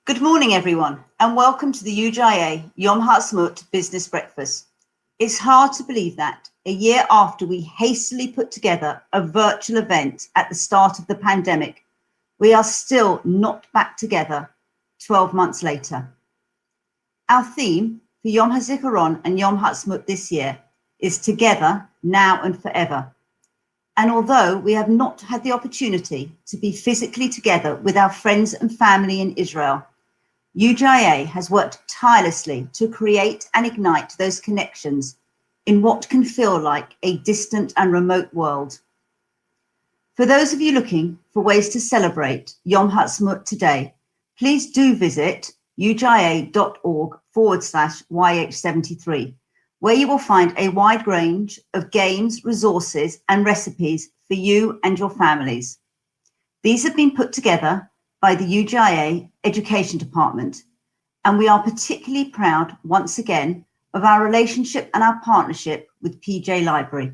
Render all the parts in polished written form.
Good morning, everyone, and welcome to the UJIA Yom Ha'atzmaut Business Breakfast. It's hard to believe that a year after we hastily put together a virtual event at the start of the pandemic, we are still not back together 12 months later. Our theme for Yom HaZikaron and Yom Ha'atzmaut this year is Together, Now and Forever. And although we have not had the opportunity to be physically together with our friends and family in Israel, UJIA has worked tirelessly to create and ignite those connections in what can feel like a distant and remote world. For those of you looking for ways to celebrate Yom Ha'atzmaut today, please do visit ujia.org/YH73, where you will find a wide range of games, resources, and recipes for you and your families. These have been put together by the UJIA Education Department, and we are particularly proud once again of our relationship and our partnership with PJ Library.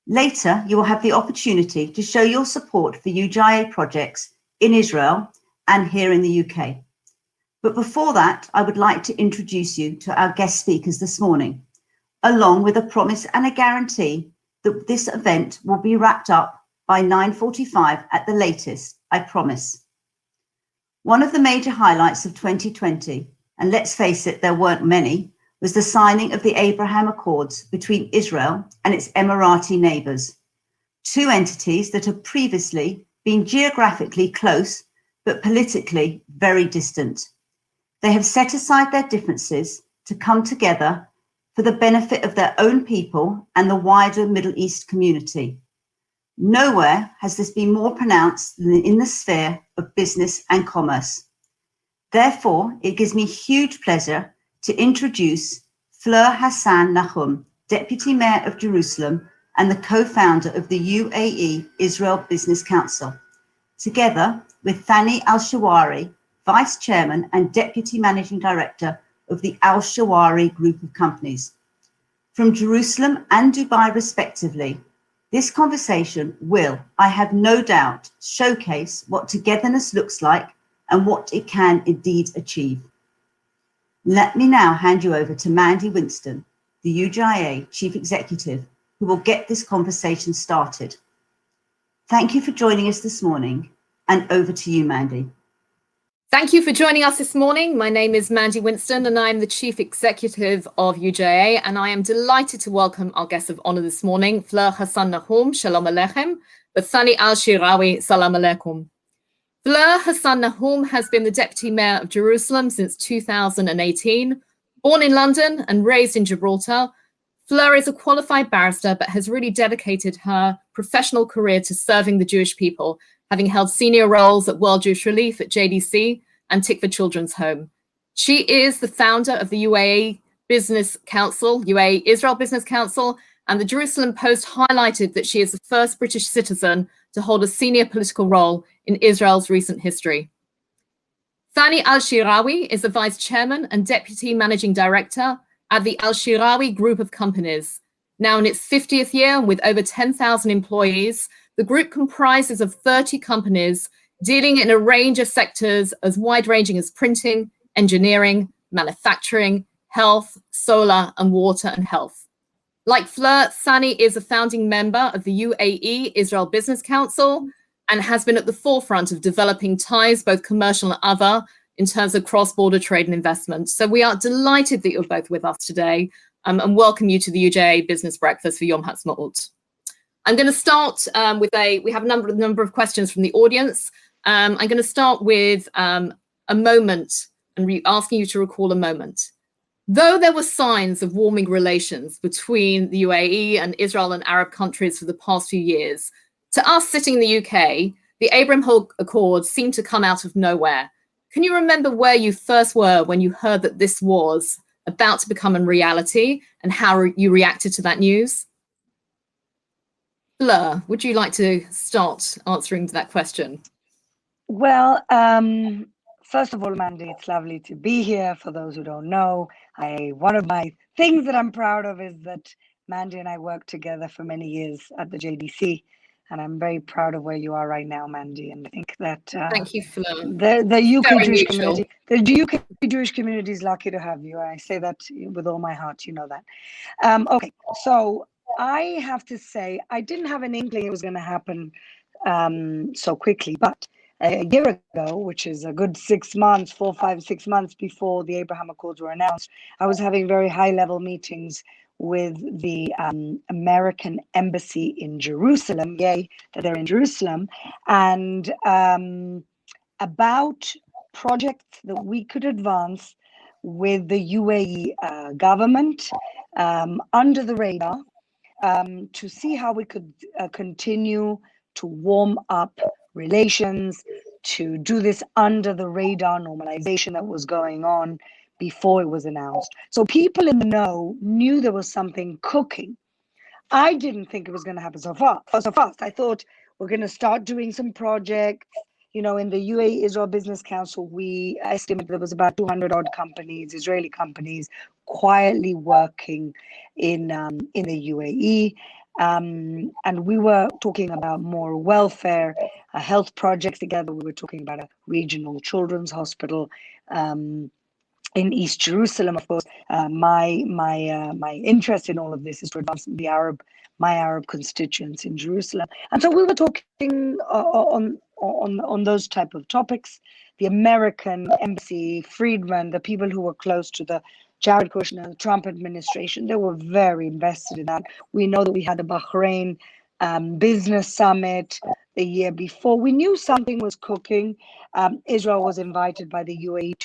Later, you will have the opportunity to show your support for UJIA projects in Israel and here in the UK. But before that, I would like to introduce you to our guest speakers this morning, along with a promise and a guarantee that this event will be wrapped up by 9:45 at the latest, I promise. One of the major highlights of 2020, and let's face it, there weren't many, was the signing of the Abraham Accords between Israel and its Emirati neighbors, two entities that have previously been geographically close, but politically very distant. They have set aside their differences to come together for the benefit of their own people and the wider Middle East community. Nowhere has this been more pronounced than in the sphere of business and commerce. Therefore, it gives me huge pleasure to introduce Fleur Hassan Nahum, Deputy Mayor of Jerusalem and the co-founder of the UAE Israel Business Council, together with Thani Al-Shawari, Vice Chairman and Deputy Managing Director of the Al-Shawari Group of Companies. From Jerusalem and Dubai respectively, this conversation will, I have no doubt, showcase what togetherness looks like and what it can indeed achieve. Let me now hand you over to Mandy Winston, the UJIA Chief Executive, who will get this conversation started. Thank you for joining us this morning, and over to you, Mandy. Thank you for joining us this morning. My name is Mandy Winston and I'm the Chief Executive of UJIA, and I am delighted to welcome our guest of honor this morning, Fleur Hassan Nahum, Shalom Aleichem, but Thani Al-Shirawi, Salam Alaikum. Fleur Hassan Nahum has been the Deputy Mayor of Jerusalem since 2018. Born in London and raised in Gibraltar, Fleur is a qualified barrister but has really dedicated her professional career to serving the Jewish people, having held senior roles at World Jewish Relief, at JDC, and Tikva Children's Home. She is the founder of the UAE Business Council, UAE Israel Business Council, and the Jerusalem Post highlighted that she is the first British citizen to hold a senior political role in Israel's recent history. Thani Al-Shirawi is the Vice Chairman and Deputy Managing Director at the Al-Shirawi Group of Companies. Now in its 50th year with over 10,000 employees, the group comprises of 30 companies dealing in a range of sectors as wide-ranging as printing, engineering, manufacturing, health, solar, and water and health. Like Fleur, Thani is a founding member of the UAE Israel Business Council and has been at the forefront of developing ties, both commercial and other, in terms of cross-border trade and investment. So we are delighted that you're both with us today and welcome you to the UJIA Business Breakfast for Yom Ha'atzmaut. I'm going to start we have a number of questions from the audience. I'm going to start with a moment and asking you to recall a moment. Though there were signs of warming relations between the UAE and Israel and Arab countries for the past few years, to us sitting in the UK, the Abraham Accords seemed to come out of nowhere. Can you remember where you first were when you heard that this was about to become a reality and how you reacted to that news? Fleur, would you like to start answering that question? Well, first of all, Mandy, it's lovely to be here. For those who don't know, one of my things that I'm proud of is that Mandy and I worked together for many years at the JDC. And I'm very proud of where you are right now, Mandy. And I think that Thank you, Fleur. the UK Very Jewish neutral. community, the UK Jewish community is lucky to have you. I say that with all my heart, you know that. Okay, so I have to say, I didn't have an inkling it was going to happen so quickly, but a year ago, which is a good 6 months, 4, 5, 6 months before the Abraham Accords were announced, I was having very high-level meetings with the American embassy in Jerusalem, yay, that they're in Jerusalem, and about projects that we could advance with the UAE government under the radar to see how we could continue to warm up relations, to do this under the radar normalization that was going on before it was announced. So people in the know knew there was something cooking. I didn't think it was going to happen so fast. I thought we're going to start doing some projects. You know, in the UAE Israel Business Council, we estimate there was about 200 odd companies, Israeli companies, quietly working in the UAE. And we were talking about more welfare, health projects together. We were talking about a regional children's hospital in East Jerusalem. Of course, my interest in all of this is to advance my Arab constituents in Jerusalem. And so we were talking on those type of topics. The American embassy, Friedman, the people who were close to the Jared Kushner, the Trump administration, they were very invested in that. We know that we had the Bahrain business summit the year before. We knew something was cooking. Israel was invited by the UAE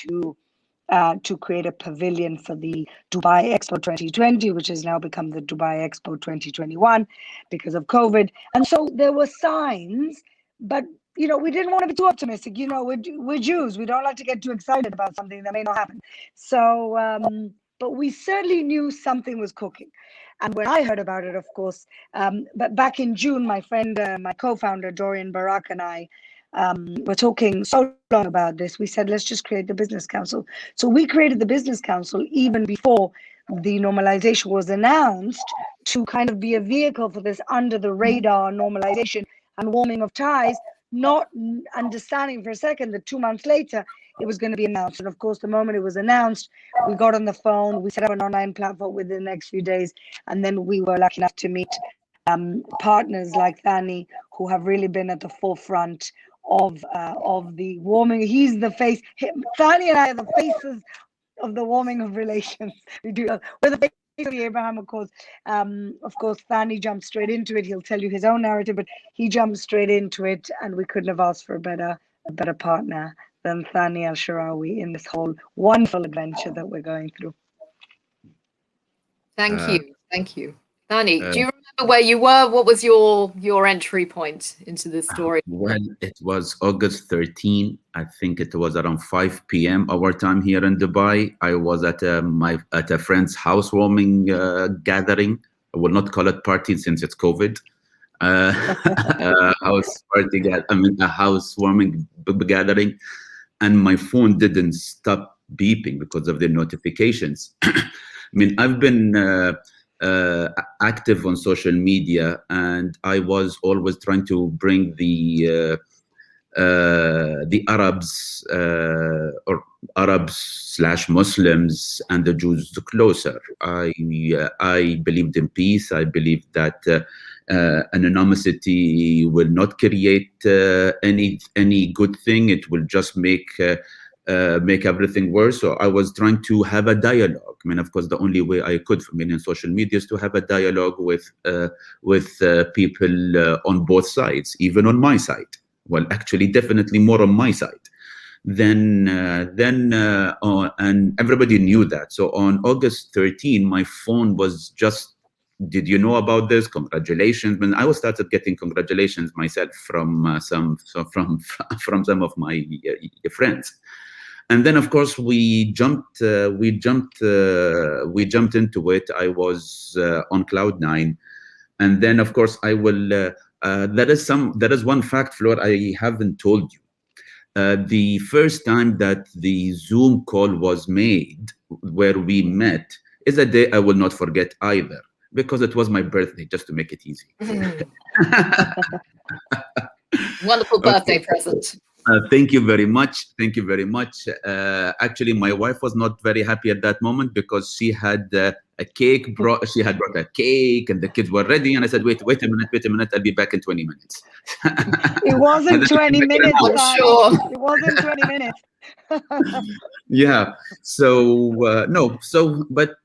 to create a pavilion for the Dubai Expo 2020, which has now become the Dubai Expo 2021 because of COVID. And so there were signs, but you know, we didn't want to be too optimistic. You know, we're Jews. We don't like to get too excited about something that may not happen. So, but we certainly knew something was cooking. And when I heard about it, of course, but back in June, my friend, my co-founder, Dorian Barak, and I were talking so long about this. We said, let's just create the business council. So we created the business council even before the normalization was announced to kind of be a vehicle for this under the radar normalization and warming of ties, not understanding for a second that 2 months later it was going to be announced. And of course, the moment it was announced, we got on the phone, we set up an online platform within the next few days, and then we were lucky enough to meet partners like Thani, who have really been at the forefront of the warming. He's the face. Thani and I are the faces of the warming of relations. We're the face of the Abraham Accords. Of course, Thani jumped straight into it. He'll tell you his own narrative, but he jumped straight into it, and we couldn't have asked for a better partner than Thani Al-Sharawi in this whole wonderful adventure that we're going through. Thank you. Thani, do you remember where you were? What was your entry point into this story? Well, it was August 13. I think it was around 5 p.m. our time here in Dubai. I was at a friend's housewarming gathering. I will not call it party since it's COVID. A housewarming gathering, and my phone didn't stop beeping because of the notifications. I mean, I've been active on social media, and I was always trying to bring the Arabs or Arabs/Muslims and the Jews closer. I believed in peace. I believed that anonymity will not create any good thing. It will just make everything worse. So I was trying to have a dialogue. I mean, of course, the only way I could for me in social media is to have a dialogue with people on both sides, even on my side. Well, actually, definitely more on my side. And everybody knew that. So on August 13, my phone was just, did you know about this? Congratulations! When I started getting congratulations myself from some of my friends. And then, of course, we jumped into it. I was on cloud nine, and then, of course, I will. There is one fact, Flor, I haven't told you. The first time that the Zoom call was made, where we met, is a day I will not forget either. because it was my birthday, just to make it easy. Wonderful birthday present. Thank you very much. Thank you very much. Actually, my wife was not very happy at that moment because she had a cake. She had brought a cake, and the kids were ready. And I said, "Wait a minute. I'll be back in 20 minutes." It wasn't 20 minutes. Sure. It wasn't 20 minutes. Yeah. So no. So, but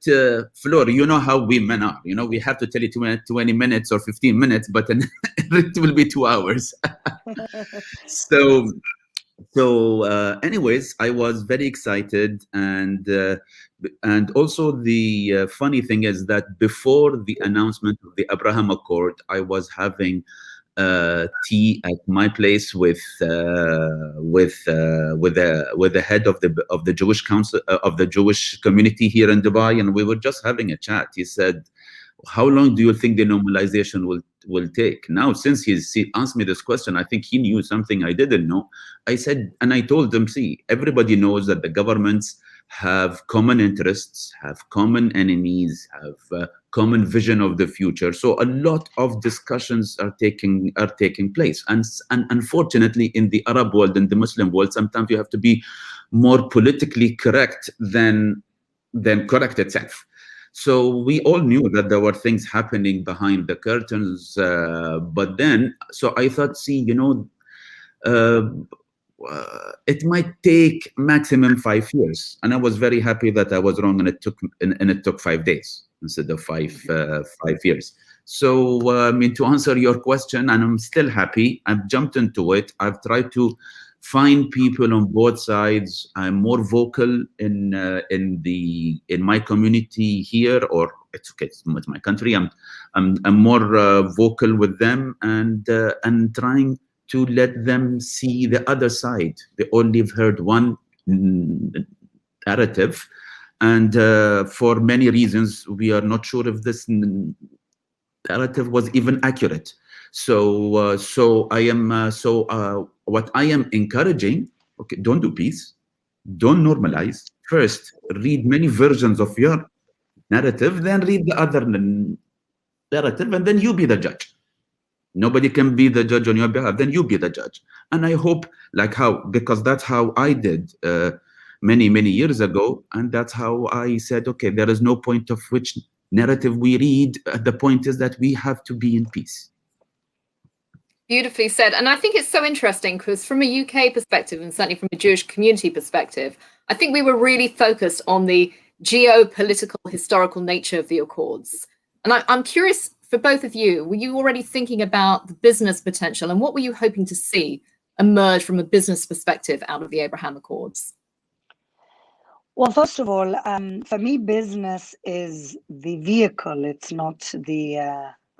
Flor, you know how we men are. You know, we have to tell you 20 minutes or 15 minutes, but then it will be 2 hours. So anyways, I was very excited, and also the funny thing is that before the announcement of the Abraham Accord, I was having tea at my place with the head of the Jewish council of the Jewish community here in Dubai, and we were just having a chat. He said, "How long do you think the normalization will take?" Now, since he asked me this question, I think he knew something I didn't know. I said, and I told him, "See, everybody knows that the governments have common interests, have common enemies, have common vision of the future. So a lot of discussions are taking place. And unfortunately, in the Arab world and the Muslim world, sometimes you have to be more politically correct than correct itself." So we all knew that there were things happening behind the curtains, but then, so I thought, see, you know, it might take maximum 5 years, and I was very happy that I was wrong, and it took 5 days instead of 5 years. So I mean, to answer your question, and I'm still happy. I've jumped into it. I've tried to find people on both sides. I'm more vocal in my community here, or it's okay, it's my country. I'm more vocal with them, and trying to let them see the other side. They only have heard one narrative, and for many reasons, we are not sure if this narrative was even accurate. So what I am encouraging, okay, don't do peace, don't normalize. First, read many versions of your narrative, then read the other narrative, and then you be the judge. Nobody can be the judge on your behalf, then you be the judge. And I hope, because that's how I did many years ago, and that's how I said, okay, there is no point of which narrative we read. The point is that we have to be in peace. Beautifully said. And I think it's so interesting because from a UK perspective, and certainly from a Jewish community perspective, I think we were really focused on the geopolitical historical nature of the Accords. And I'm curious, for both of you, were you already thinking about the business potential, and what were you hoping to see emerge from a business perspective out of the Abraham Accords? Well, first of all, for me, business is the vehicle. It's not the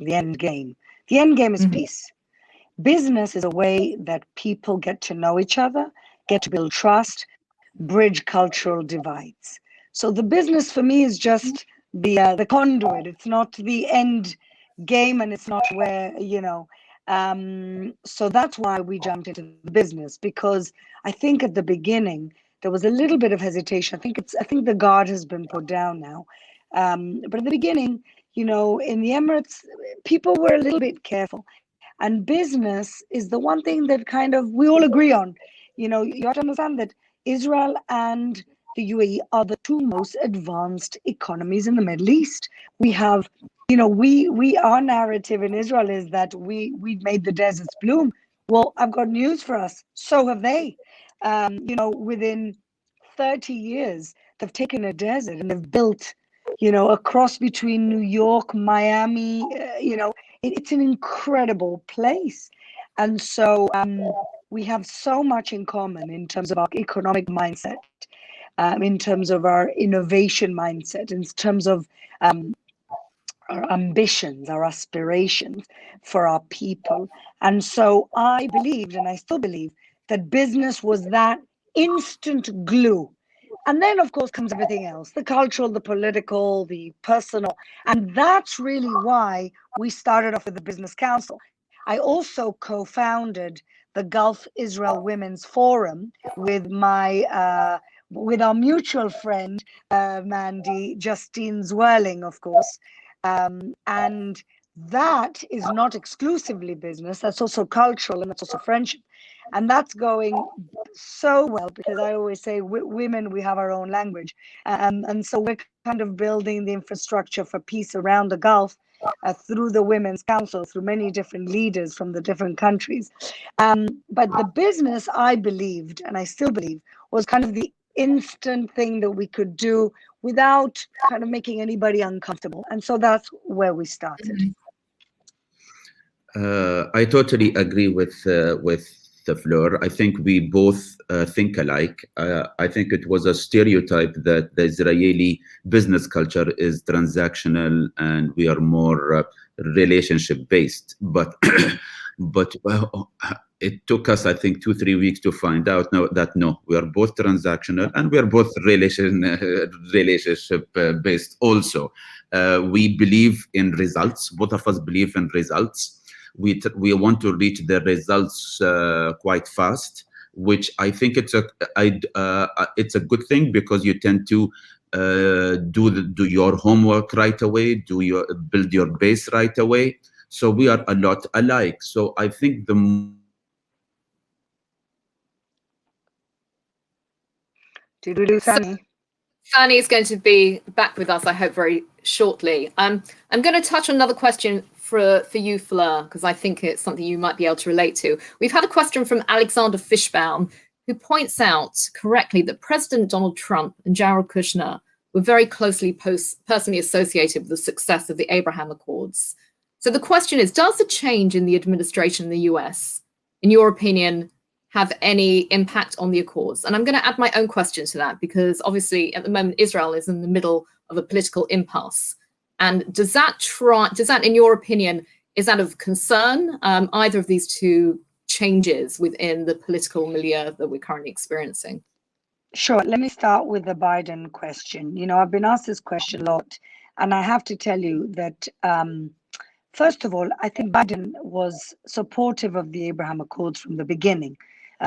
end game. The end game is peace. Business is a way that people get to know each other, get to build trust, bridge cultural divides. So the business for me is just the conduit. It's not the end game, and it's not where, you know. So that's why we jumped into the business, because I think at the beginning there was a little bit of hesitation. I think the guard has been put down now. But at the beginning, you know, in the Emirates, people were a little bit careful. And business is the one thing that kind of we all agree on. You know, you have to understand that Israel and the UAE are the two most advanced economies in the Middle East. We have, you know, our narrative in Israel is that we made the deserts bloom. Well, I've got news for us. So have they. You know, within 30 years, they've taken a desert and they've built, you know, a cross between New York, Miami, you know, it's an incredible place. And so we have so much in common in terms of our economic mindset, in terms of our innovation mindset, in terms of our ambitions, our aspirations for our people. And so I believed, and I still believe, that business was that instant glue. And then, of course, comes everything else, the cultural, the political, the personal. And that's really why we started off with the Business Council. I also co-founded the Gulf Israel Women's Forum with with our mutual friend, Mandy, Justine Zwirling, of course. And that is not exclusively business, that's also cultural and that's also friendship. And that's going so well because I always say, women, we have our own language. And so we're kind of building the infrastructure for peace around the Gulf through the Women's Council, through many different leaders from the different countries. But the business, I believed, and I still believe, was kind of the instant thing that we could do without kind of making anybody uncomfortable. And so that's where we started. I totally agree with the Fleur. I think we both think alike. I think it was a stereotype that the Israeli business culture is transactional and we are more relationship based. But it took us, I think, 2-3 weeks to find out that no, we are both transactional and we are both relationship based also. We believe in results. Both of us believe in results. We want to reach the results quite fast, which I think it's a good thing because you tend to do your homework right away, build your base right away. So we are a lot alike. So I think Did we lose Sani? Sani is going to be back with us, I hope, very shortly. I'm going to touch on another question for you, Fleur, because I think it's something you might be able to relate to. We've had a question from Alexander Fishbaum, who points out correctly that President Donald Trump and Jared Kushner were very closely personally associated with the success of the Abraham Accords. So the question is, does the change in the administration in the US, in your opinion, have any impact on the Accords? And I'm going to add my own question to that, because obviously at the moment, Israel is in the middle of a political impasse. And does that, in your opinion, is that of concern, either of these two changes within the political milieu that we're currently experiencing? Sure. Let me start with the Biden question. You know, I've been asked this question a lot, and I have to tell you that, first of all, I think Biden was supportive of the Abraham Accords from the beginning.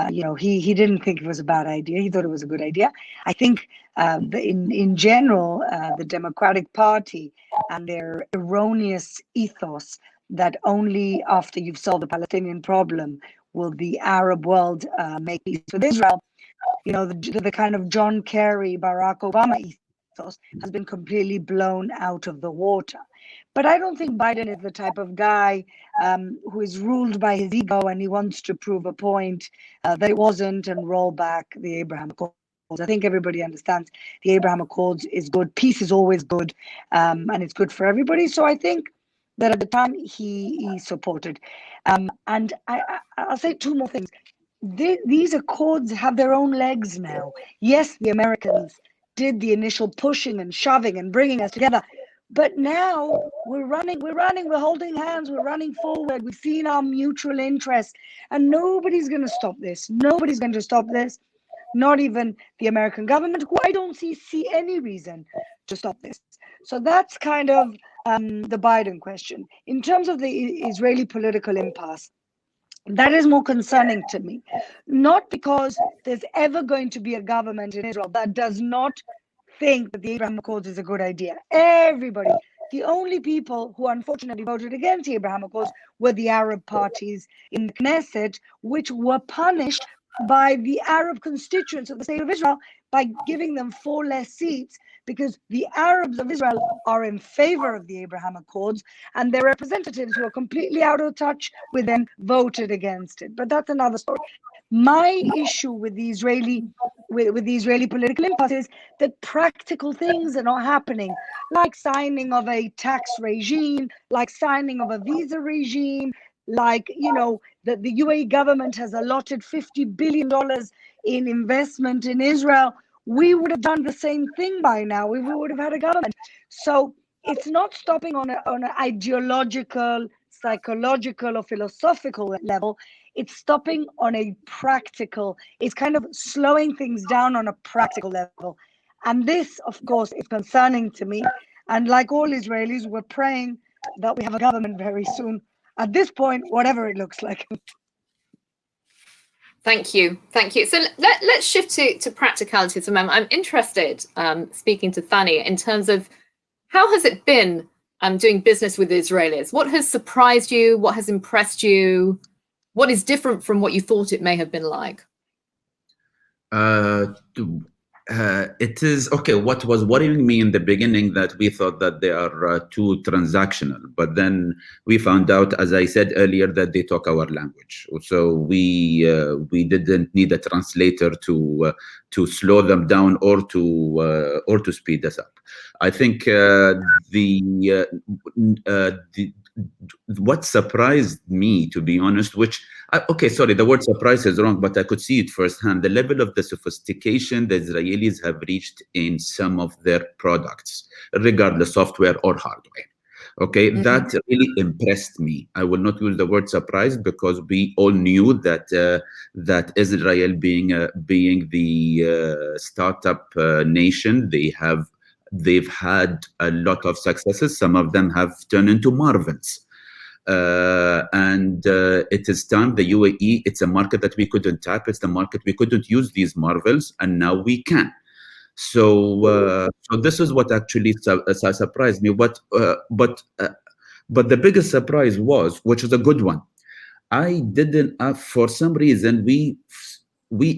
You know, he didn't think it was a bad idea. He thought it was a good idea. I think in general, the Democratic Party and their erroneous ethos that only after you've solved the Palestinian problem will the Arab world make peace with Israel, you know, the kind of John Kerry, Barack Obama ethos has been completely blown out of the water. But I don't think Biden is the type of guy who is ruled by his ego and he wants to prove a point that it wasn't and roll back the Abraham Accords. I think everybody understands the Abraham Accords is good. Peace is always good, and it's good for everybody. So I think that at the time he supported. And I'll say two more things. These accords have their own legs now. Yes, the Americans did the initial pushing and shoving and bringing us together. But now we're holding hands, we're running forward, we've seen our mutual interest, and nobody's going to stop this. Nobody's going to stop this, not even the American government, who I don't see any reason to stop this. So that's kind of the Biden question. In terms of the Israeli political impasse, that is more concerning to me, not because there's ever going to be a government in Israel that does not think that the Abraham Accords is a good idea. Everybody, the only people who unfortunately voted against the Abraham Accords were the Arab parties in the Knesset, which were punished by the Arab constituents of the state of Israel by giving them 4 less seats, because the Arabs of Israel are in favor of the Abraham Accords and their representatives who are completely out of touch with them voted against it. But that's another story. My issue with the Israeli political impasse is that practical things are not happening, like signing of a tax regime, like signing of a visa regime, like, you know, that the UAE government has allotted $50 billion in investment in Israel. We would have done the same thing by now if we would have had a government. So it's not stopping on an ideological, psychological, or philosophical level. It's stopping on a practical, it's kind of slowing things down on a practical level. And this, of course, is concerning to me. And like all Israelis, we're praying that we have a government very soon. At this point, whatever it looks like. Thank you. Thank you. So let's shift to practicalities for a moment. I'm interested, speaking to Thani, in terms of how has it been doing business with the Israelis. What has surprised you? What has impressed you? What is different from what you thought it may have been like? It is okay. What was worrying me in the beginning that we thought that they are too transactional, but then we found out, as I said earlier, that they talk our language. So we didn't need a translator to slow them down or to speed us up. I think what surprised me, to be honest, okay, sorry, the word surprise is wrong, but I could see it firsthand. The level of the sophistication the Israelis have reached in some of their products, regardless software or hardware. Okay, that really impressed me. I will not use the word surprise because we all knew that that Israel, being the startup nation, they've had a lot of successes. Some of them have turned into marvels. And it is time. The UAE, it's a market that we couldn't tap. It's the market we couldn't use these marvels, and now we can. So this is what actually surprised me. But the biggest surprise was, which is a good one, I didn't. For some reason, we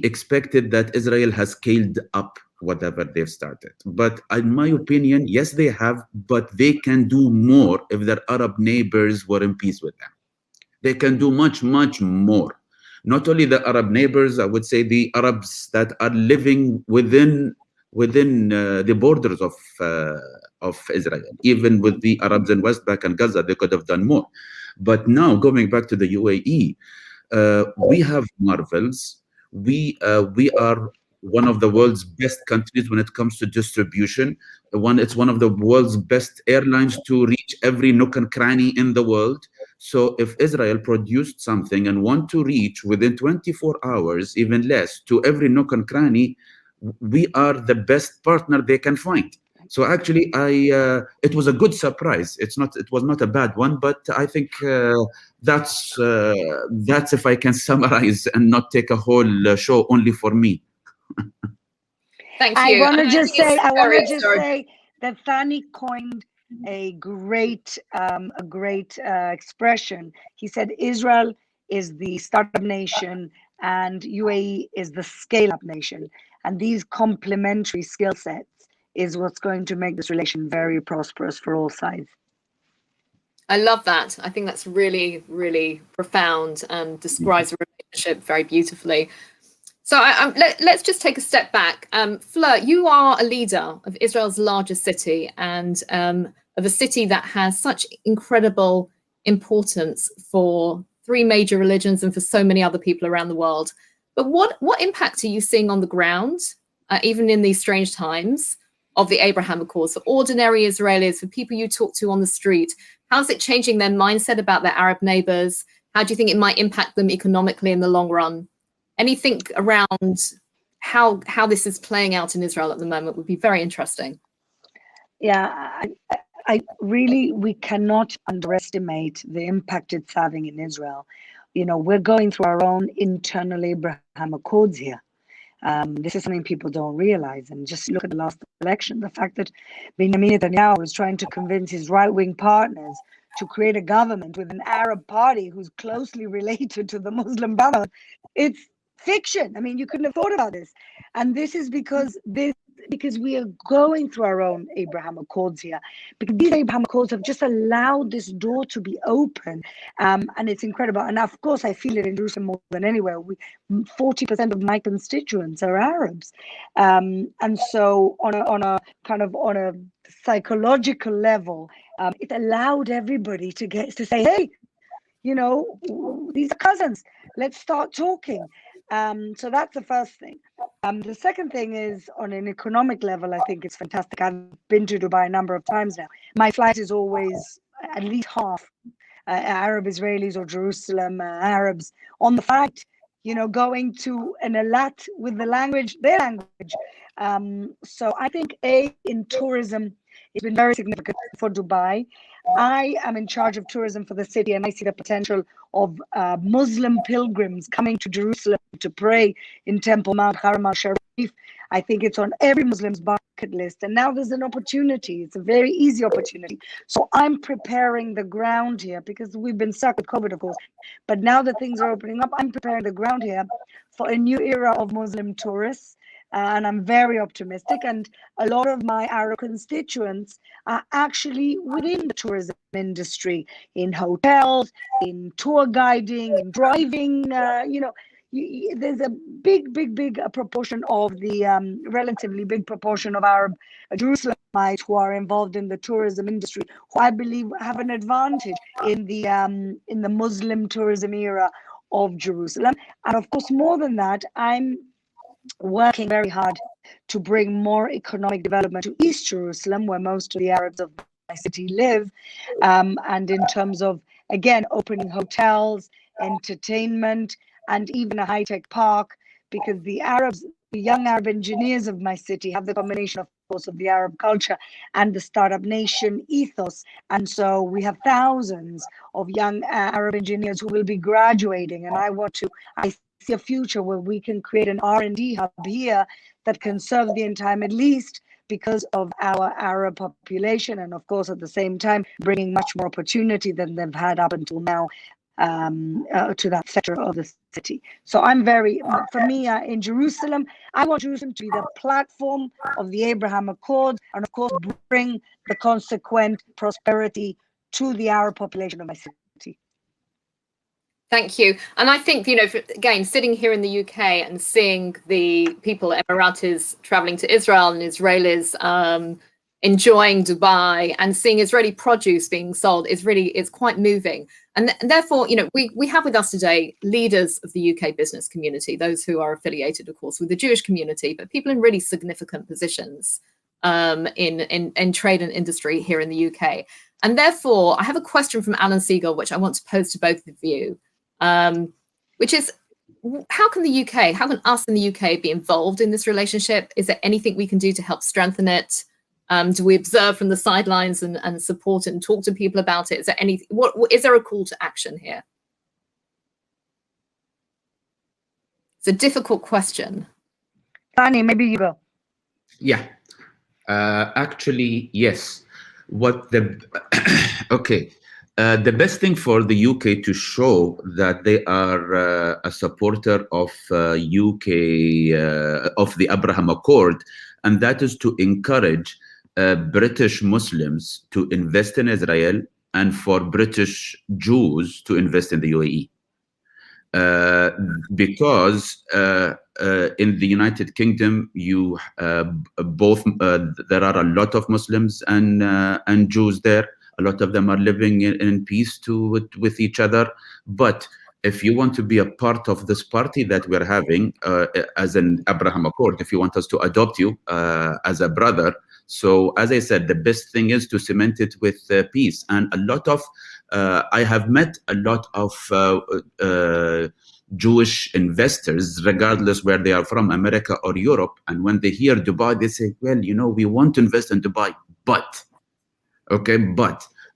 expected that Israel has scaled up whatever they've started. But in my opinion, yes, they have, but they can do more if their Arab neighbors were in peace with them. They can do much, much more. Not only the Arab neighbors, I would say the Arabs that are living within the borders of Israel. Even with the Arabs in West Bank and Gaza, they could have done more. But now, going back to the UAE, we have marvels. We are one of the world's best countries when it comes to distribution. It's one of the world's best airlines to reach every nook and cranny in the world. So if Israel produced something and want to reach within 24 hours, even less, to every nook and cranny, we are the best partner they can find. So actually, it was a good surprise. It was not a bad one, but I think that's if I can summarize and not take a whole show only for me. Thank you. I want to just say that Thani coined a great expression. He said Israel is the startup nation and UAE is the scale-up nation, and these complementary skill sets is what's going to make this relation very prosperous for all sides. I love that. I think that's really, really profound and describes the relationship very beautifully. So let's just take a step back. Fleur, you are a leader of Israel's largest city and of a city that has such incredible importance for 3 major religions and for so many other people around the world. But what impact are you seeing on the ground, even in these strange times, of the Abraham Accords, for ordinary Israelis, for people you talk to on the street? How's it changing their mindset about their Arab neighbors? How do you think it might impact them economically in the long run? Anything around how this is playing out in Israel at the moment would be very interesting. Yeah, I really, we cannot underestimate the impact it's having in Israel. You know, we're going through our own internal Abraham Accords here. This is something people don't realize. And just look at the last election, the fact that Benjamin Netanyahu was trying to convince his right-wing partners to create a government with an Arab party who's closely related to the Muslim Brotherhood. It's fiction. I mean, you couldn't have thought about this. And this is because we are going through our own Abraham Accords here. Because these Abraham Accords have just allowed this door to be open. And it's incredible. And of course, I feel it in Jerusalem more than anywhere. 40% of my constituents are Arabs. And so on a psychological level, it allowed everybody to say, hey, you know, these are cousins. Let's start talking. So that's the first thing. The second thing is, on an economic level, I think it's fantastic. I've been to Dubai a number of times now. My flight is always at least half Arab Israelis or Jerusalem Arabs on the flight, you know, going to an Eilat with their language. So I think in tourism, it's been very significant for Dubai. I am in charge of tourism for the city, and I see the potential of Muslim pilgrims coming to Jerusalem to pray in Temple Mount, Haram al-Sharif. I think it's on every Muslim's bucket bucket list, and now there's an opportunity. It's a very easy opportunity. So I'm preparing the ground here, because we've been stuck with COVID, of course, but now that things are opening up, I'm preparing the ground here for a new era of Muslim tourists. And I'm very optimistic. And a lot of my Arab constituents are actually within the tourism industry, in hotels, in tour guiding, in driving. There's a big proportion of the relatively big proportion of Arab Jerusalemites who are involved in the tourism industry, who I believe have an advantage in the Muslim tourism era of Jerusalem. And of course, more than that, I'm working very hard to bring more economic development to East Jerusalem, where most of the Arabs of my city live, and in terms of, again, opening hotels, entertainment, and even a high-tech park, because the young Arab engineers of my city have the combination, of course, of the Arab culture and the startup nation ethos. And so we have thousands of young Arab engineers who will be graduating, and I see a future where we can create an R&D hub here that can serve the entire Middle East because of our Arab population, and of course at the same time bringing much more opportunity than they've had up until now to that sector of the city. So for me, in Jerusalem, I want Jerusalem to be the platform of the Abraham Accords, and of course bring the consequent prosperity to the Arab population of my city. Thank you. And I think, again, sitting here in the UK and seeing the people, Emiratis traveling to Israel and Israelis enjoying Dubai and seeing Israeli produce being sold it's quite moving. And therefore, we have with us today leaders of the UK business community, those who are affiliated, of course, with the Jewish community, but people in really significant positions in trade and industry here in the UK. And therefore, I have a question from Alan Siegel, which I want to pose to both of you. Which is, how can us in the UK be involved in this relationship? Is there anything we can do to help strengthen it? Do we observe from the sidelines and support it and talk to people about it? Is there is there a call to action here? It's a difficult question. Tani, maybe you go. Yeah, actually, yes. Okay. The best thing for the UK to show that they are a supporter of UK of the Abraham Accord, and that is to encourage British Muslims to invest in Israel and for British Jews to invest in the UAE. Because in the United Kingdom, there are a lot of Muslims and Jews there. A lot of them are living in peace with each other. But if you want to be a part of this party that we're having as an Abraham Accord, if you want us to adopt you as a brother, so as I said, the best thing is to cement it with peace. And I have met a lot of Jewish investors, regardless where they are from, America or Europe. And when they hear Dubai, they say, well, we want to invest in Dubai, but.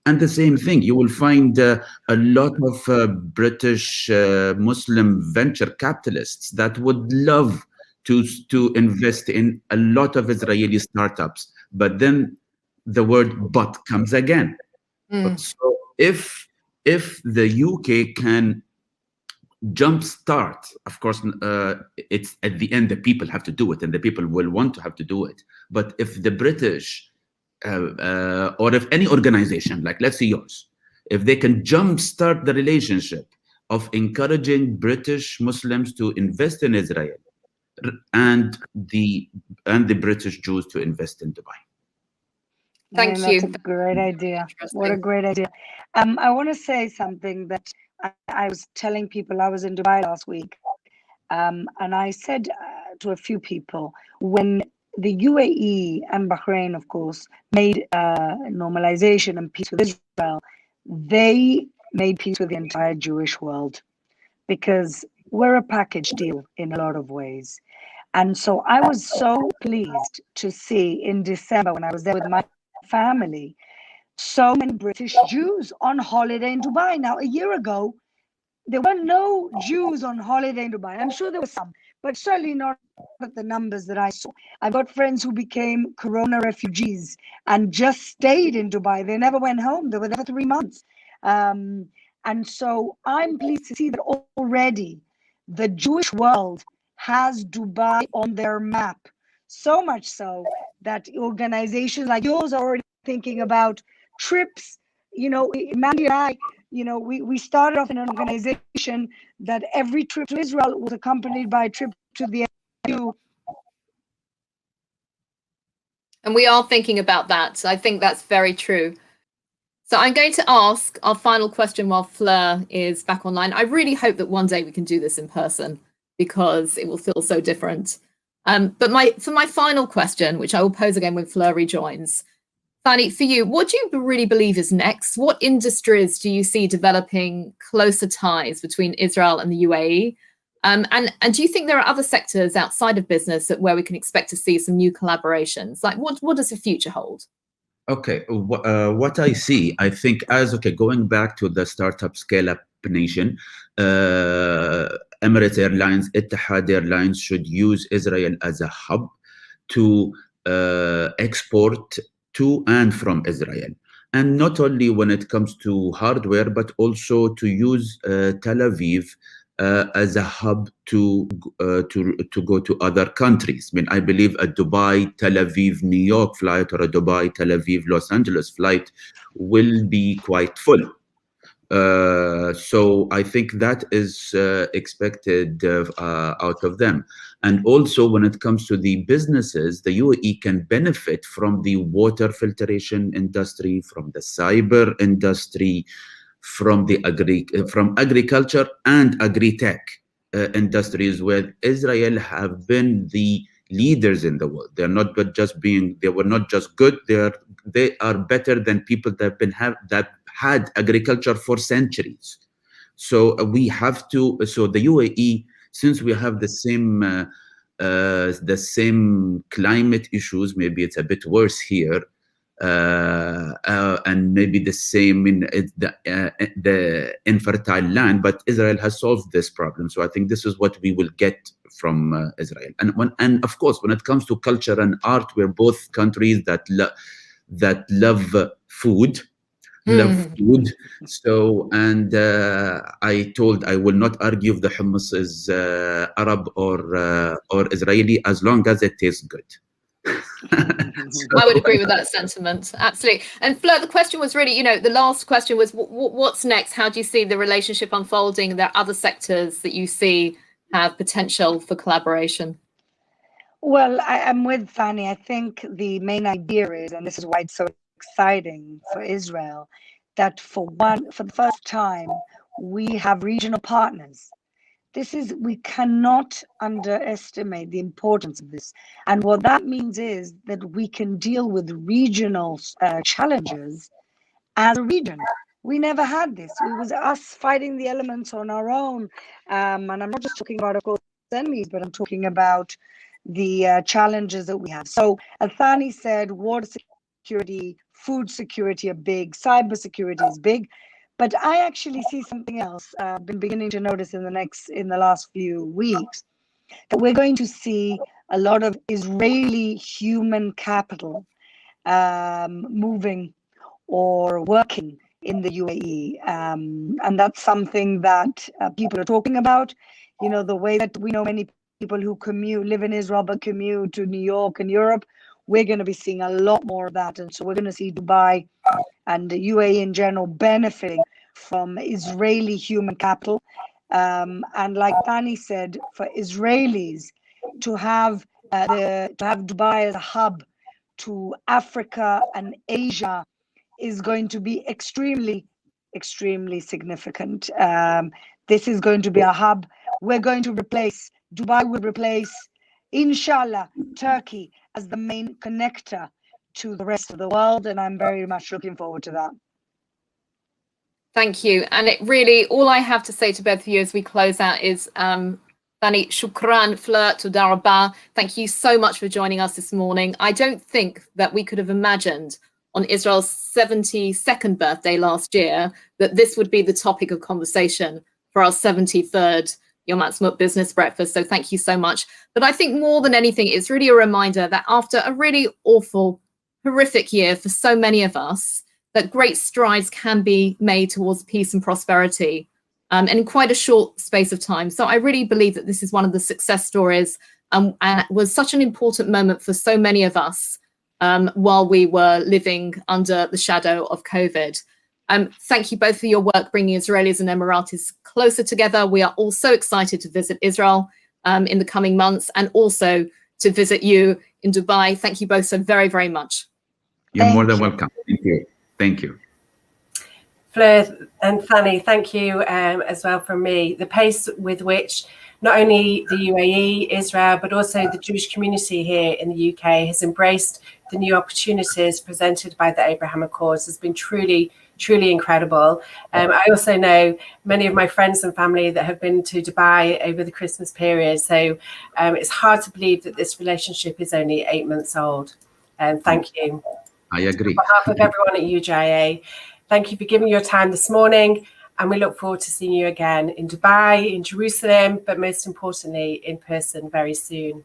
And the same thing, you will find a lot of British Muslim venture capitalists that would love to invest in a lot of Israeli startups. But then the word "but" comes again. So if the UK can jumpstart, of course, it's at the end the people have to do it, and the people will want to have to do it. But if the British or if any organization, like let's say yours, if they can jumpstart the relationship of encouraging British Muslims to invest in Israel and the British Jews to invest in Dubai. Thank you. That's a great idea. What a great idea. I want to say something that I was telling people. I was in Dubai last week, and I said to a few people, when the UAE and Bahrain, of course, made normalization and peace with Israel, they made peace with the entire Jewish world, because we're a package deal in a lot of ways. And so I was so pleased to see in December, when I was there with my family, so many British Jews on holiday in Dubai. Now, a year ago, there were no Jews on holiday in Dubai. I'm sure there were some, but certainly not at the numbers that I saw. I've got friends who became Corona refugees and just stayed in Dubai. They never went home. They were there for 3 months. And so I'm pleased to see that already the Jewish world has Dubai on their map. So much so that organizations like yours are already thinking about trips. You know, Mandy and I, you know, we started off in an organization that every trip to Israel was accompanied by a trip to the EU. And we are thinking about that. I think that's very true. So I'm going to ask our final question while Fleur is back online. I really hope that one day we can do this in person because it will feel so different. But for my final question, which I will pose again when Fleur rejoins, Fanny, for you, what do you really believe is next? What industries do you see developing closer ties between Israel and the UAE? And do you think there are other sectors outside of business where we can expect to see some new collaborations? Like what does the future hold? Okay, what I see, I think going back to the startup scale-up nation, Emirates Airlines, Etihad Airlines should use Israel as a hub to export to and from Israel. And not only when it comes to hardware, but also to use Tel Aviv as a hub to go to other countries. I mean, I believe a Dubai, Tel Aviv, New York flight or a Dubai, Tel Aviv, Los Angeles flight will be quite full. So I think that is expected out of them. And also when it comes to the businesses, the UAE can benefit from the water filtration industry, from the cyber industry, from agriculture and agri-tech industries, where Israel have been the leaders in the world. They were not just good, they are better than people that had agriculture for centuries. So we have to, so the UAE, since we have the same climate issues, maybe it's a bit worse here, and maybe the same in the infertile land, but Israel has solved this problem. So I think this is what we will get from Israel. And of course, when it comes to culture and art, we're both countries that love food. So, and I will not argue if the hummus is Arab or Israeli, as long as it tastes good. I would agree with that sentiment. Absolutely. And Fleur, the question was really, the last question was, what's next? How do you see the relationship unfolding? There are other sectors that you see have potential for collaboration. Well, I'm with Fanny. I think the main idea is, and this is why it's so exciting for Israel, that for the first time, we have regional partners. We cannot underestimate the importance of this. And what that means is that we can deal with regional challenges as a region. We never had this. It was us fighting the elements on our own. And I'm not just talking about, of course, enemies, but I'm talking about the challenges that we have. So Athani said water security, food security are big, cyber security is big. But I actually see something else. I've been beginning to notice in the last few weeks that we're going to see a lot of Israeli human capital moving or working in the UAE, and that's something that people are talking about. The way that we know many people who live in Israel but commute to New York and Europe, we're going to be seeing a lot more of that, and so we're going to see Dubai and the UAE in general benefiting from Israeli human capital. And like Tani said, for Israelis to have Dubai as a hub to Africa and Asia is going to be extremely, extremely significant. This is going to be a hub. Dubai will replace, inshallah, Turkey as the main connector to the rest of the world, and I'm very much looking forward to that. Thank you. And it really, all I have to say to both of you as we close out is, Fanny, shukran, Fleur, toda rabba. Thank you so much for joining us this morning. I don't think that we could have imagined on Israel's 72nd birthday last year that this would be the topic of conversation for our 73rd Yom Ha'atzmaut business breakfast. So thank you so much. But I think more than anything, it's really a reminder that after a really awful, horrific year for so many of us, that great strides can be made towards peace and prosperity, and in quite a short space of time. So I really believe that this is one of the success stories, and it was such an important moment for so many of us while we were living under the shadow of COVID. Thank you both for your work bringing Israelis and Emiratis closer together. We are all so excited to visit Israel in the coming months, and also to visit you in Dubai. Thank you both so very, very much. You're more than welcome. Thank you. Thank you. Fleur and Fanny, thank you as well from me. The pace with which not only the UAE, Israel, but also the Jewish community here in the UK has embraced the new opportunities presented by the Abraham Accords has been truly incredible. I also know many of my friends and family that have been to Dubai over the Christmas period. So it's hard to believe that this relationship is only 8 months old. Thank you. I agree. On behalf of everyone at UJIA, thank you for giving your time this morning. And we look forward to seeing you again in Dubai, in Jerusalem, but most importantly, in person very soon.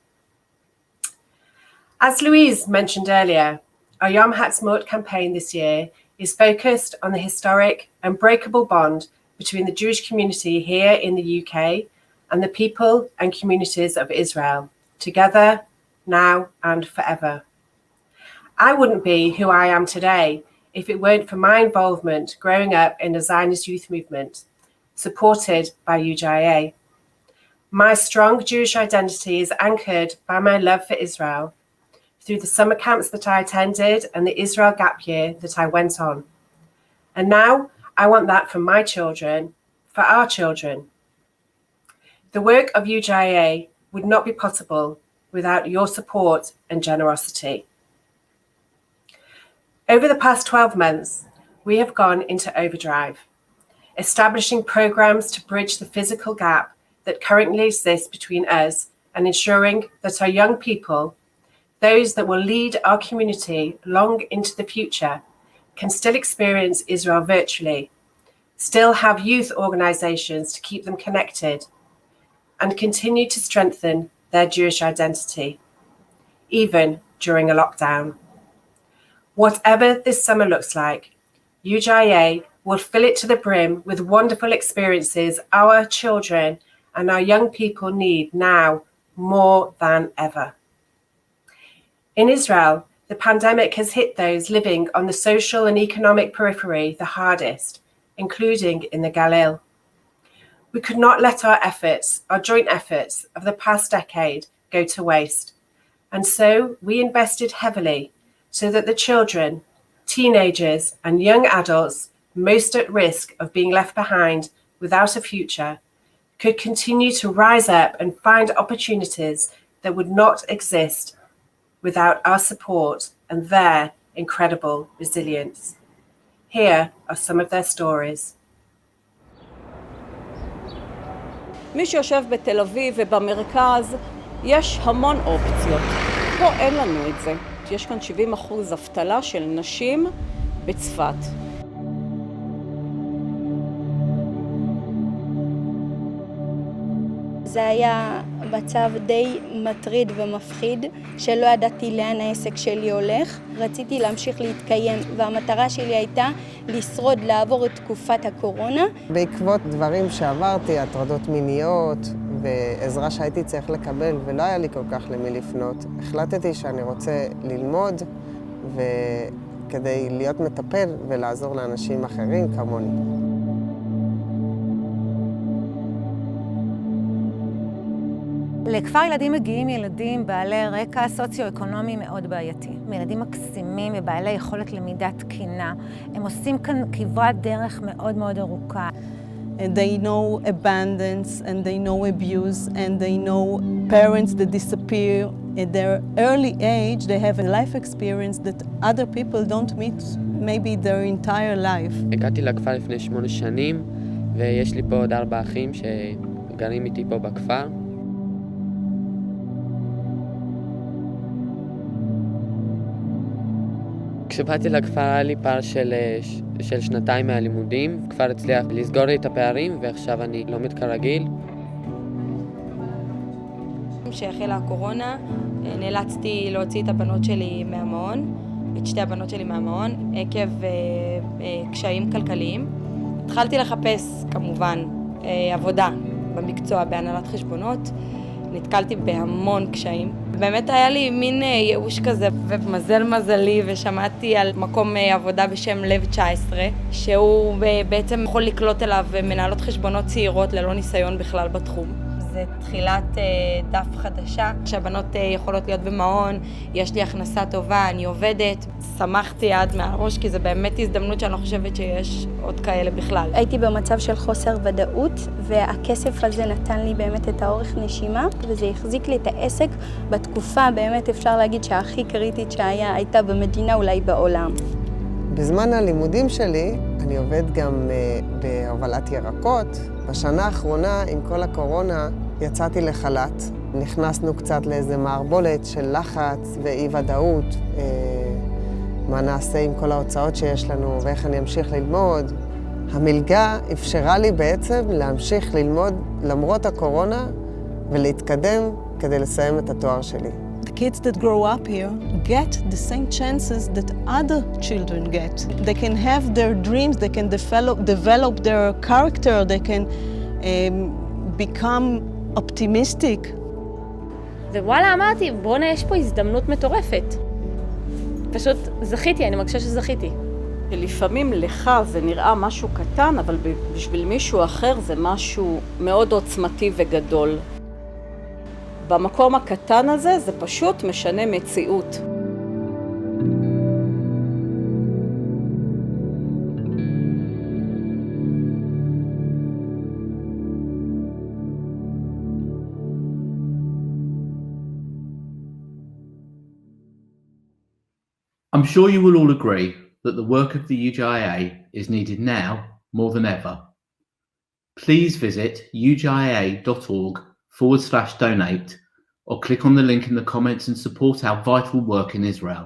As Louise mentioned earlier, our Yom Ha'atzmaut campaign this year is focused on the historic unbreakable bond between the Jewish community here in the UK and the people and communities of Israel, together, now and forever. I wouldn't be who I am today if it weren't for my involvement growing up in the Zionist youth movement, supported by UJIA. My strong Jewish identity is anchored by my love for Israel, through the summer camps that I attended and the Israel gap year that I went on. And now I want that for my children, for our children. The work of UJIA would not be possible without your support and generosity. Over the past 12 months, we have gone into overdrive, establishing programs to bridge the physical gap that currently exists between us and ensuring that our young people, those that will lead our community long into the future, can still experience Israel virtually, still have youth organizations to keep them connected, and continue to strengthen their Jewish identity, even during a lockdown. Whatever this summer looks like, UJIA will fill it to the brim with wonderful experiences our children and our young people need now more than ever. In Israel, the pandemic has hit those living on the social and economic periphery the hardest, including in the Galil. We could not let our efforts, our joint efforts of the past decade, go to waste. And so we invested heavily so that the children, teenagers, and young adults most at risk of being left behind without a future could continue to rise up and find opportunities that would not exist without our support and their incredible resilience. Here are some of their stories. מי שיושב בתל אביב ובמרכז, יש המון אופציות. פה אין לנו את זה. יש כאן 70% אבטלה של נשים בצפת. זה היה מצב די מטריד ומפחיד, שלא ידעתי לאן העסק שלי הולך. רציתי להמשיך להתקיים, והמטרה שלי הייתה לשרוד, לעבור את תקופת הקורונה. בעקבות דברים שעברתי, הטרדות מיניות ועזרה שהייתי צריך לקבל, ולא היה לי כל כך למי לפנות, החלטתי שאני רוצה ללמוד וכדי להיות מטפל ולעזור לאנשים אחרים כמוני. לכפר ילדים מגיעים ילדים בעלי רקע סוציו-אקונומי מאוד בעייתי. ילדים מקסימים ובעלי יכולת למידה תקינה. הם עושים כאן כברת דרך מאוד מאוד ארוכה. They know abandons and they know abuse and they know parents that disappear. At their early age, they have a life experience that other people don't meet maybe their entire life. הגעתי לכפר לפני 8 שנים, ויש לי פה עוד 4 אחים שגרים איתי פה בכפר. כשבאתי לכפר היה לי פער של שנתיים מהלימודים. הכפר הצליח לסגור לי את הפערים ועכשיו אני לומד כרגיל. כשהחלה הקורונה נאלצתי להוציא את הבנות שלי מהמעון, את שתי הבנות שלי מהמעון, עקב קשיים כלכליים. התחלתי לחפש כמובן עבודה במקצוע בהנהלת חשבונות, נתקלתי בהמון קשיים. באמת היה לי מין ייאוש כזה, ומזל מזלי ושמעתי על מקום עבודה בשם לב 19, שהוא בעצם יכול לקלוט אליו מנהלות חשבונות צעירות ללא ניסיון בכלל בתחום. זה תחילת דף חדשה, שהבנות יכולות להיות במעון, יש לי הכנסה טובה, אני עובדת. שמחתי עד מהראש, כי זה באמת הזדמנות שאני לא חושבת שיש עוד כאלה בכלל. הייתי במצב של חוסר ודאות, והכסף הזה נתן לי באמת את האורך נשימה, וזה החזיק לי את העסק בתקופה באמת אפשר להגיד שהכי קריטית הייתה במדינה, אולי בעולם. בזמן הלימודים שלי אני עובד גם בהובלת ירקות. בשנה האחרונה, עם כל הקורונה, יצאתי לחל"ת. נכנסנו קצת לאיזה מערבולת של לחץ ואי-ודאות. מה נעשה עם כל ההוצאות שיש לנו ואיך אני אמשיך ללמוד. המלגה אפשרה לי בעצם להמשיך ללמוד למרות הקורונה ולהתקדם כדי לסיים את התואר שלי. The kids that grow up here get the same chances that other children get. They can have their dreams, they can develop their character, they can become optimistic. ווואלה, אמרתי, בוא'נה, יש פה הזדמנות מטורפת. פשוט זכיתי, אני מרגישה שזכיתי. לפעמים לך זה נראה משהו קטן, אבל בשביל מישהו אחר זה משהו מאוד עוצמתי וגדול. במקום הקטן הזה זה פשוט משנה מציאות. I'm sure you will all agree that the work of the UJIA is needed now more than ever. Please visit ujia.org/donate or click on the link in the comments and support our vital work in Israel.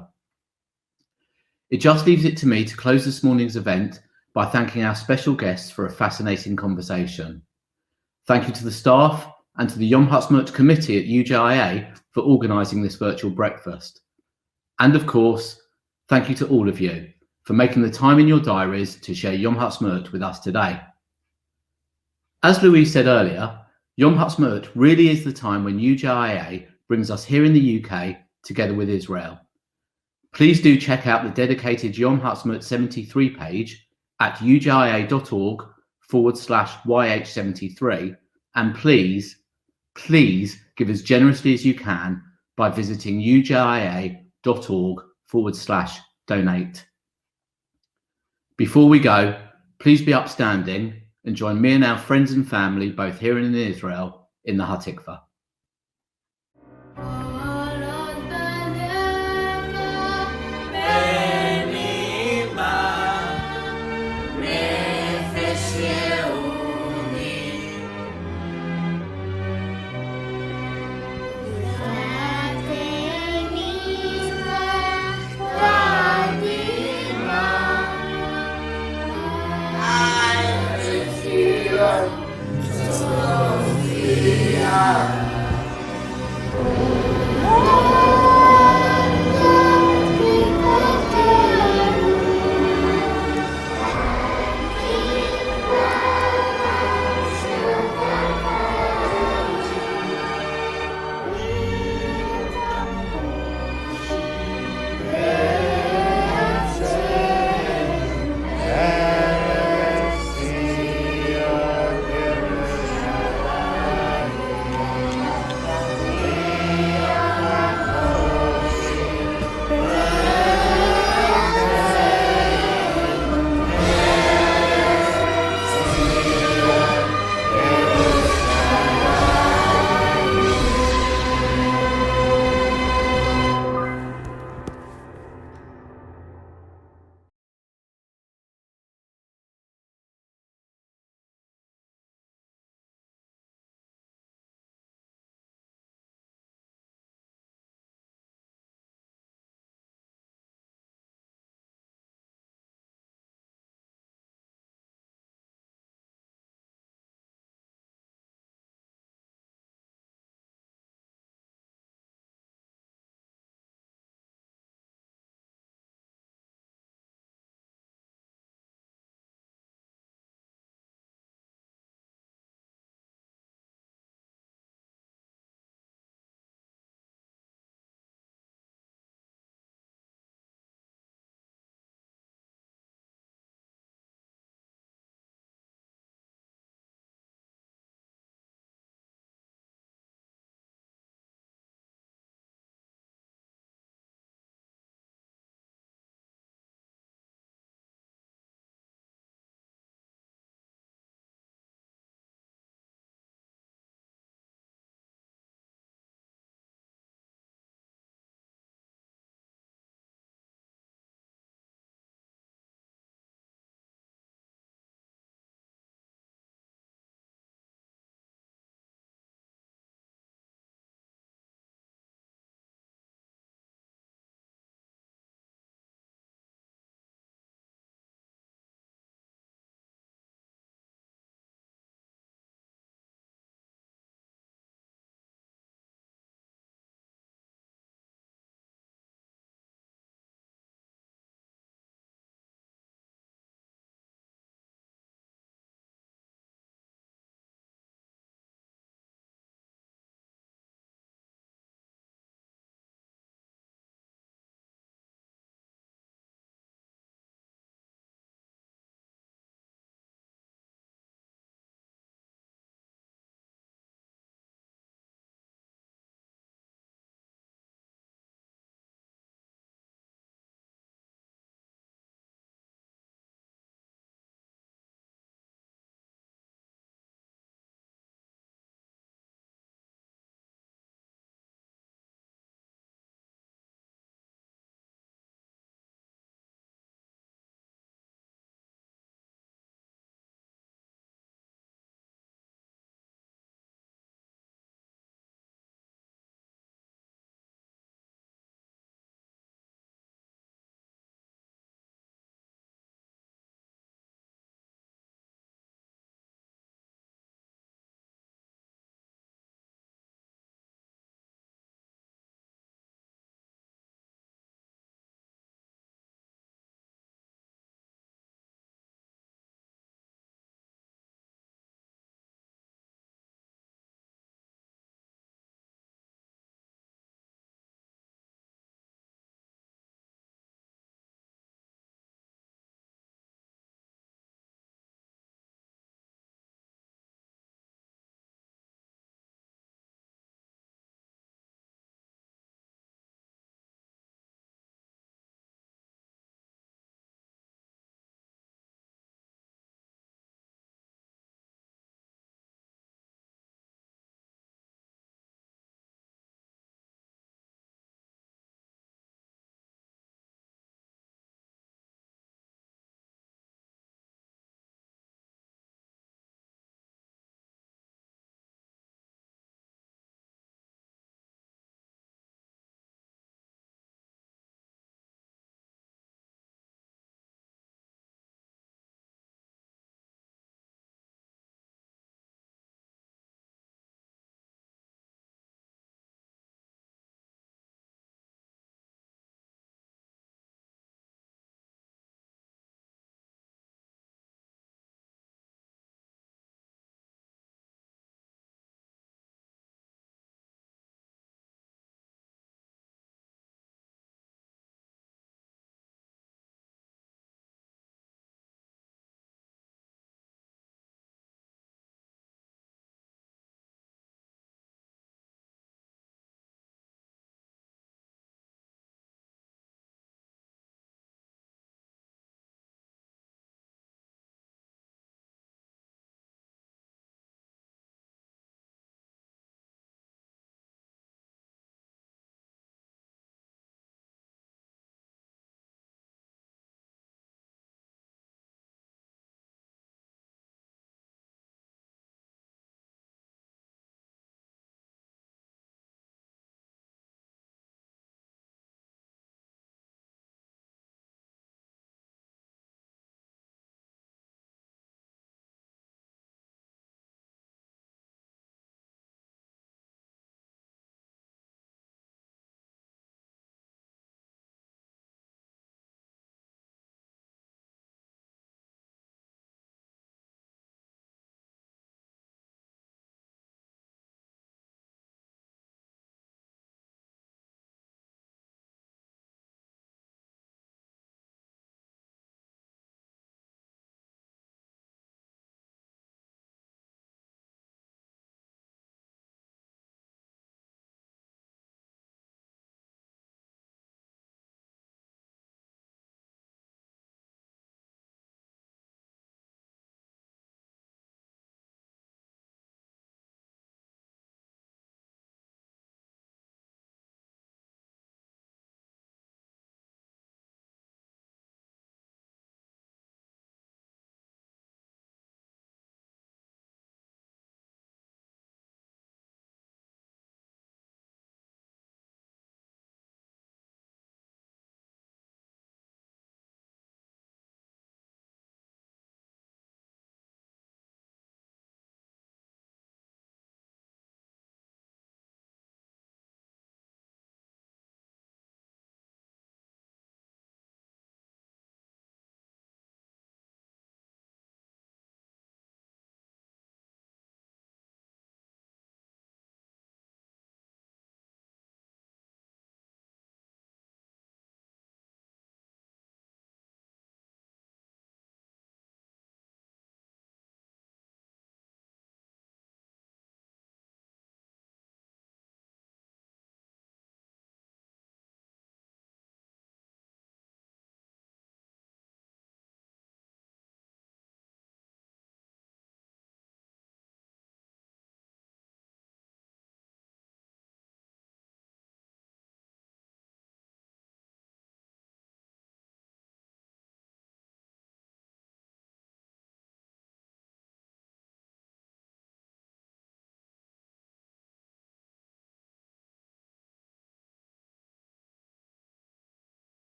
It just leaves it to me to close this morning's event by thanking our special guests for a fascinating conversation. Thank you to the staff and to the Yom Ha'atzmaut committee at UJIA for organising this virtual breakfast. And of course, thank you to all of you for making the time in your diaries to share Yom Ha'atzmaut with us today. As Louise said earlier, Yom Ha'atzmaut really is the time when UJIA brings us here in the UK together with Israel. Please do check out the dedicated Yom Ha'atzmaut 73 page at ujia.org/YH73 and please give as generously as you can by visiting ujia.org/donate. Before we go, please be upstanding and join me and our friends and family, both here and in Israel, in the Hatikvah.